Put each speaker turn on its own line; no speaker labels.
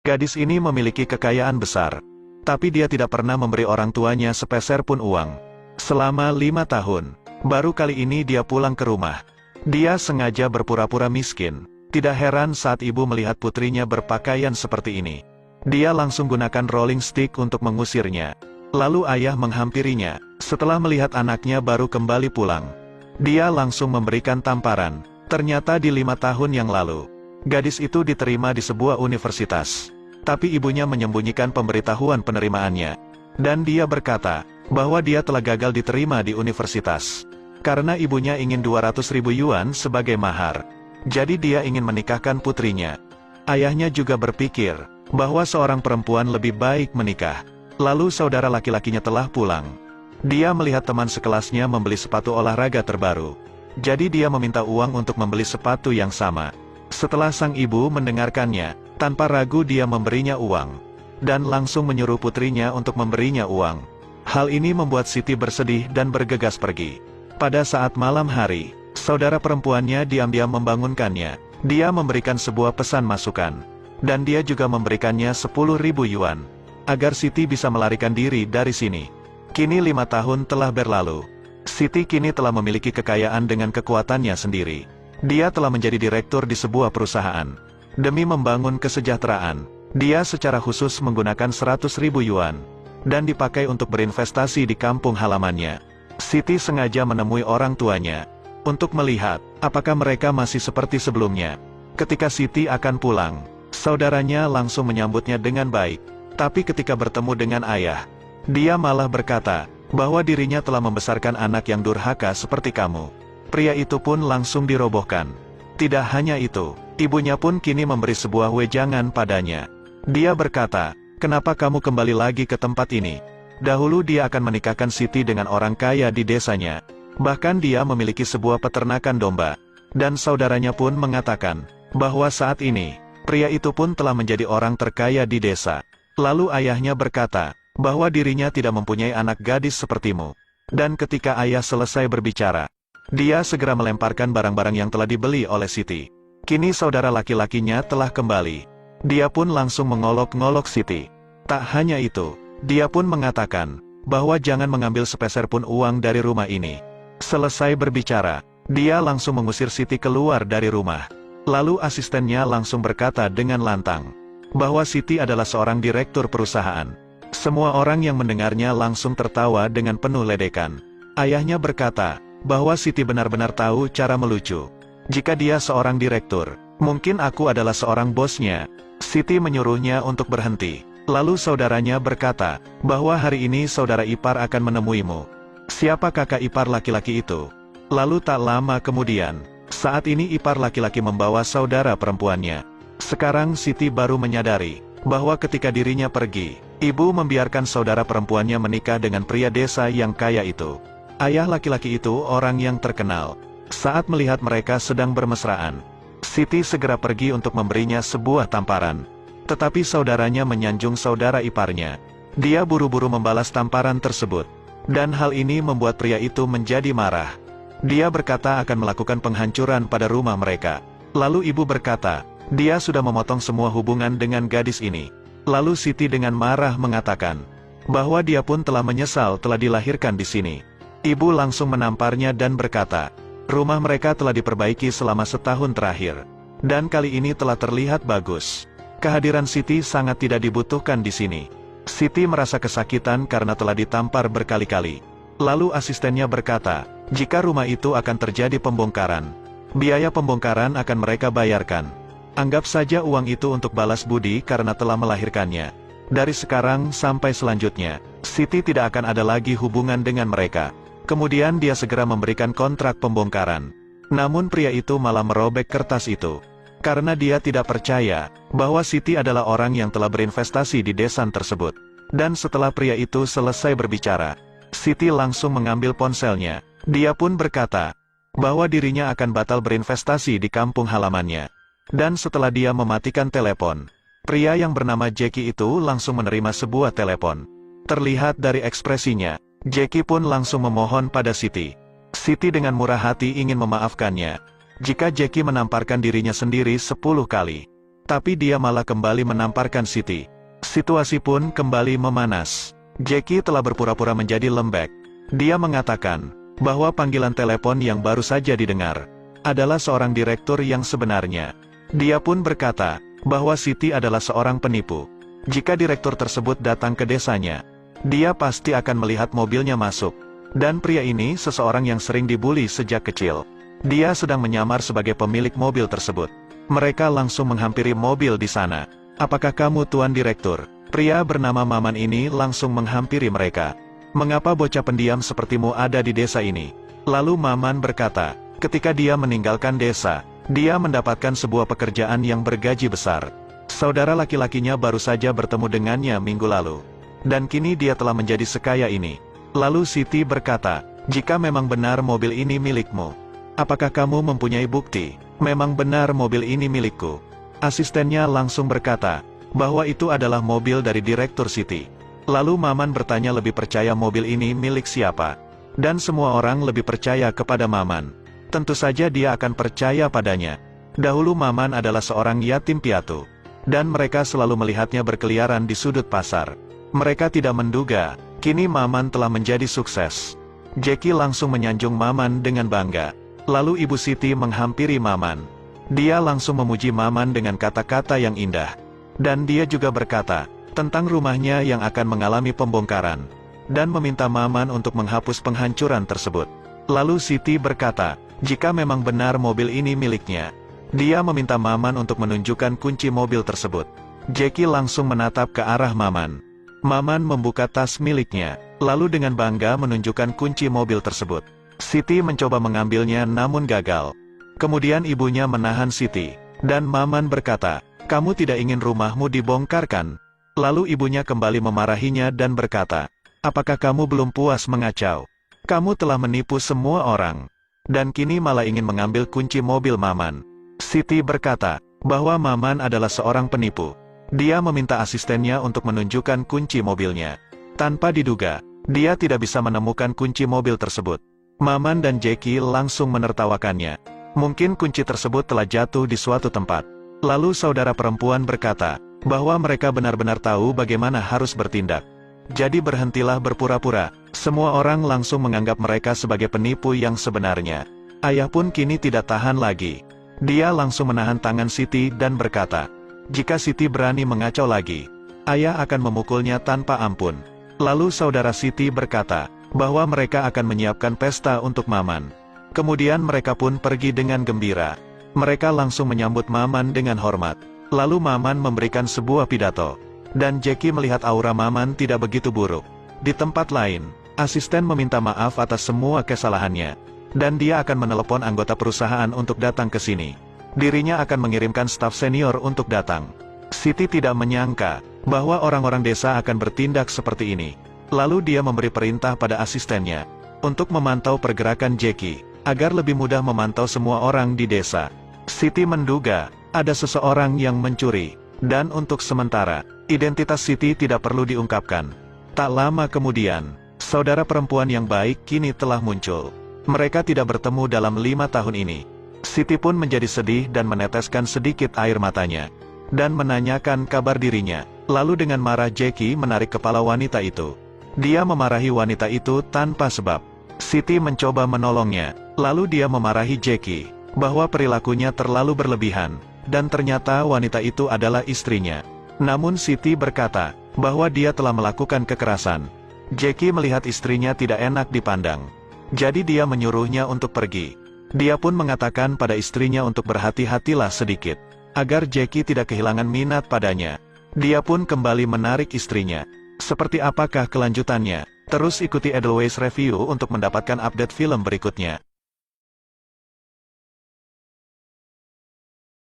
Gadis ini memiliki kekayaan besar, tapi dia tidak pernah memberi orang tuanya sepeser pun uang. Selama 5 tahun, baru kali ini dia pulang ke rumah. Dia sengaja berpura-pura miskin. Tidak heran saat ibu melihat putrinya berpakaian seperti ini. Dia langsung gunakan rolling stick untuk mengusirnya. Lalu ayah menghampirinya. Setelah melihat anaknya baru kembali pulang, dia langsung memberikan tamparan. Ternyata di 5 tahun yang lalu, gadis itu diterima di sebuah universitas. Tapi ibunya menyembunyikan pemberitahuan penerimaannya. Dan dia berkata bahwa dia telah gagal diterima di universitas. Karena ibunya ingin 200.000 yuan sebagai mahar. Jadi dia ingin menikahkan putrinya. Ayahnya juga berpikir bahwa seorang perempuan lebih baik menikah. Lalu saudara laki-lakinya telah pulang. Dia melihat teman sekelasnya membeli sepatu olahraga terbaru. Jadi dia meminta uang untuk membeli sepatu yang sama. Setelah sang ibu mendengarkannya, tanpa ragu dia memberinya uang. Dan langsung menyuruh putrinya untuk memberinya uang. Hal ini membuat Siti bersedih dan bergegas pergi. Pada saat malam hari, saudara perempuannya diam-diam membangunkannya. Dia memberikan sebuah pesan masukan. Dan dia juga memberikannya 10.000 yuan. Agar Siti bisa melarikan diri dari sini. Kini 5 tahun telah berlalu. Siti kini telah memiliki kekayaan dengan kekuatannya sendiri. Dia telah menjadi direktur di sebuah perusahaan. Demi membangun kesejahteraan, dia secara khusus menggunakan 100.000 yuan. Dan dipakai untuk berinvestasi di kampung halamannya. Siti sengaja menemui orang tuanya. Untuk melihat, apakah mereka masih seperti sebelumnya. Ketika Siti akan pulang, saudaranya langsung menyambutnya dengan baik. Tapi ketika bertemu dengan ayah, dia malah berkata bahwa dirinya telah membesarkan anak yang durhaka seperti kamu. Pria itu pun langsung dirobohkan. Tidak hanya itu, ibunya pun kini memberi sebuah wejangan padanya. Dia berkata, kenapa kamu kembali lagi ke tempat ini? Dahulu dia akan menikahkan Siti dengan orang kaya di desanya. Bahkan dia memiliki sebuah peternakan domba. Dan saudaranya pun mengatakan bahwa saat ini, pria itu pun telah menjadi orang terkaya di desa. Lalu ayahnya berkata bahwa dirinya tidak mempunyai anak gadis sepertimu. Dan ketika ayah selesai berbicara, dia segera melemparkan barang-barang yang telah dibeli oleh Siti. Kini saudara laki-lakinya telah kembali. Dia pun langsung mengolok-ngolok Siti. Tak hanya itu, dia pun mengatakan bahwa jangan mengambil sepeser pun uang dari rumah ini. Selesai berbicara, dia langsung mengusir Siti keluar dari rumah. Lalu asistennya langsung berkata dengan lantang bahwa Siti adalah seorang direktur perusahaan. Semua orang yang mendengarnya langsung tertawa dengan penuh ledekan. Ayahnya berkata bahwa Siti benar-benar tahu cara melucu. Jika dia seorang direktur, mungkin aku adalah seorang bosnya. Siti menyuruhnya untuk berhenti. Lalu saudaranya berkata bahwa hari ini saudara ipar akan menemuimu. Siapa kakak ipar laki-laki itu? Lalu tak lama kemudian, saat ini ipar laki-laki membawa saudara perempuannya. Sekarang Siti baru menyadari bahwa ketika dirinya pergi, ibu membiarkan saudara perempuannya menikah dengan pria desa yang kaya itu. Ayah laki-laki itu orang yang terkenal. Saat melihat mereka sedang bermesraan, Siti segera pergi untuk memberinya sebuah tamparan. Tetapi saudaranya menyanjung saudara iparnya. Dia buru-buru membalas tamparan tersebut. Dan hal ini membuat pria itu menjadi marah. Dia berkata akan melakukan penghancuran pada rumah mereka. Lalu ibu berkata, dia sudah memotong semua hubungan dengan gadis ini. Lalu Siti dengan marah mengatakan bahwa dia pun telah menyesal telah dilahirkan di sini. Ibu langsung menamparnya dan berkata, rumah mereka telah diperbaiki selama setahun terakhir. Dan kali ini telah terlihat bagus. Kehadiran Siti sangat tidak dibutuhkan di sini. Siti merasa kesakitan karena telah ditampar berkali-kali. Lalu asistennya berkata, jika rumah itu akan terjadi pembongkaran, biaya pembongkaran akan mereka bayarkan. Anggap saja uang itu untuk balas budi karena telah melahirkannya. Dari sekarang sampai selanjutnya, Siti tidak akan ada lagi hubungan dengan mereka. Kemudian dia segera memberikan kontrak pembongkaran. Namun pria itu malah merobek kertas itu. Karena dia tidak percaya bahwa Siti adalah orang yang telah berinvestasi di desa tersebut. Dan setelah pria itu selesai berbicara, Siti langsung mengambil ponselnya. Dia pun berkata bahwa dirinya akan batal berinvestasi di kampung halamannya. Dan setelah dia mematikan telepon, pria yang bernama Jackie itu langsung menerima sebuah telepon. Terlihat dari ekspresinya, Jackie pun langsung memohon pada Siti. Siti dengan murah hati ingin memaafkannya. Jika Jackie menamparkan dirinya sendiri 10 kali, Tapi dia malah kembali menamparkan Siti. Situasi pun kembali memanas. Jackie telah berpura-pura menjadi lembek. Dia mengatakan bahwa panggilan telepon yang baru saja didengar adalah seorang direktur yang sebenarnya. Dia pun berkata bahwa Siti adalah seorang penipu. Jika direktur tersebut datang ke desanya, dia pasti akan melihat mobilnya masuk. Dan pria ini seseorang yang sering dibully sejak kecil. Dia sedang menyamar sebagai pemilik mobil tersebut. Mereka langsung menghampiri mobil di sana. "Apakah kamu Tuan Direktur?" Pria bernama Maman ini langsung menghampiri mereka. "Mengapa bocah pendiam sepertimu ada di desa ini?" Lalu Maman berkata, ketika dia meninggalkan desa, dia mendapatkan sebuah pekerjaan yang bergaji besar. Saudara laki-lakinya baru saja bertemu dengannya minggu lalu. Dan kini dia telah menjadi sekaya ini. Lalu Siti berkata, "Jika memang benar mobil ini milikmu, apakah kamu mempunyai bukti?" "Memang benar mobil ini milikku." Asistennya langsung berkata bahwa itu adalah mobil dari Direktur Siti. Lalu Maman bertanya lebih percaya mobil ini milik siapa. Dan semua orang lebih percaya kepada Maman. Tentu saja dia akan percaya padanya. Dahulu Maman adalah seorang yatim piatu. Dan mereka selalu melihatnya berkeliaran di sudut pasar. Mereka tidak menduga, kini Maman telah menjadi sukses. Jackie langsung menyanjung Maman dengan bangga. Lalu Ibu Siti menghampiri Maman. Dia langsung memuji Maman dengan kata-kata yang indah. Dan dia juga berkata tentang rumahnya yang akan mengalami pembongkaran. Dan meminta Maman untuk menghapus penghancuran tersebut. Lalu Siti berkata, jika memang benar mobil ini miliknya, dia meminta Maman untuk menunjukkan kunci mobil tersebut. Jackie langsung menatap ke arah Maman. Maman membuka tas miliknya, lalu dengan bangga menunjukkan kunci mobil tersebut. Siti mencoba mengambilnya namun gagal. Kemudian ibunya menahan Siti, dan Maman berkata, "Kamu tidak ingin rumahmu dibongkarkan?" Lalu ibunya kembali memarahinya dan berkata, "Apakah kamu belum puas mengacau? Kamu telah menipu semua orang, dan kini malah ingin mengambil kunci mobil Maman." Siti berkata bahwa Maman adalah seorang penipu. Dia meminta asistennya untuk menunjukkan kunci mobilnya. Tanpa diduga, dia tidak bisa menemukan kunci mobil tersebut. Maman dan Jackie langsung menertawakannya. Mungkin kunci tersebut telah jatuh di suatu tempat. Lalu saudara perempuan berkata bahwa mereka benar-benar tahu bagaimana harus bertindak. Jadi berhentilah berpura-pura. Semua orang langsung menganggap mereka sebagai penipu yang sebenarnya. Ayah pun kini tidak tahan lagi. Dia langsung menahan tangan Siti dan berkata, jika Siti berani mengacau lagi, ayah akan memukulnya tanpa ampun. Lalu saudara Siti berkata bahwa mereka akan menyiapkan pesta untuk Maman. Kemudian mereka pun pergi dengan gembira. Mereka langsung menyambut Maman dengan hormat. Lalu Maman memberikan sebuah pidato. Dan Jackie melihat aura Maman tidak begitu buruk. Di tempat lain, asisten meminta maaf atas semua kesalahannya. Dan dia akan menelepon anggota perusahaan untuk datang ke sini. Dirinya akan mengirimkan staf senior untuk datang. Siti tidak menyangka bahwa orang-orang desa akan bertindak seperti ini. Lalu dia memberi perintah pada asistennya untuk memantau pergerakan Jackie, agar lebih mudah memantau semua orang di desa. Siti menduga ada seseorang yang mencuri, dan untuk sementara, identitas Siti tidak perlu diungkapkan. Tak lama kemudian, saudara perempuan yang baik kini telah muncul. Mereka tidak bertemu dalam 5 tahun ini. Siti pun menjadi sedih dan meneteskan sedikit air matanya. Dan menanyakan kabar dirinya. Lalu dengan marah Jackie menarik kepala wanita itu. Dia memarahi wanita itu tanpa sebab. Siti mencoba menolongnya. Lalu dia memarahi Jackie bahwa perilakunya terlalu berlebihan. Dan ternyata wanita itu adalah istrinya. Namun Siti berkata bahwa dia telah melakukan kekerasan. Jackie melihat istrinya tidak enak dipandang. Jadi dia menyuruhnya untuk pergi. Dia pun mengatakan pada istrinya untuk berhati-hatilah sedikit, agar Jackie tidak kehilangan minat padanya. Dia pun kembali menarik istrinya. Seperti apakah kelanjutannya? Terus ikuti Edelweiss Review untuk mendapatkan update film berikutnya.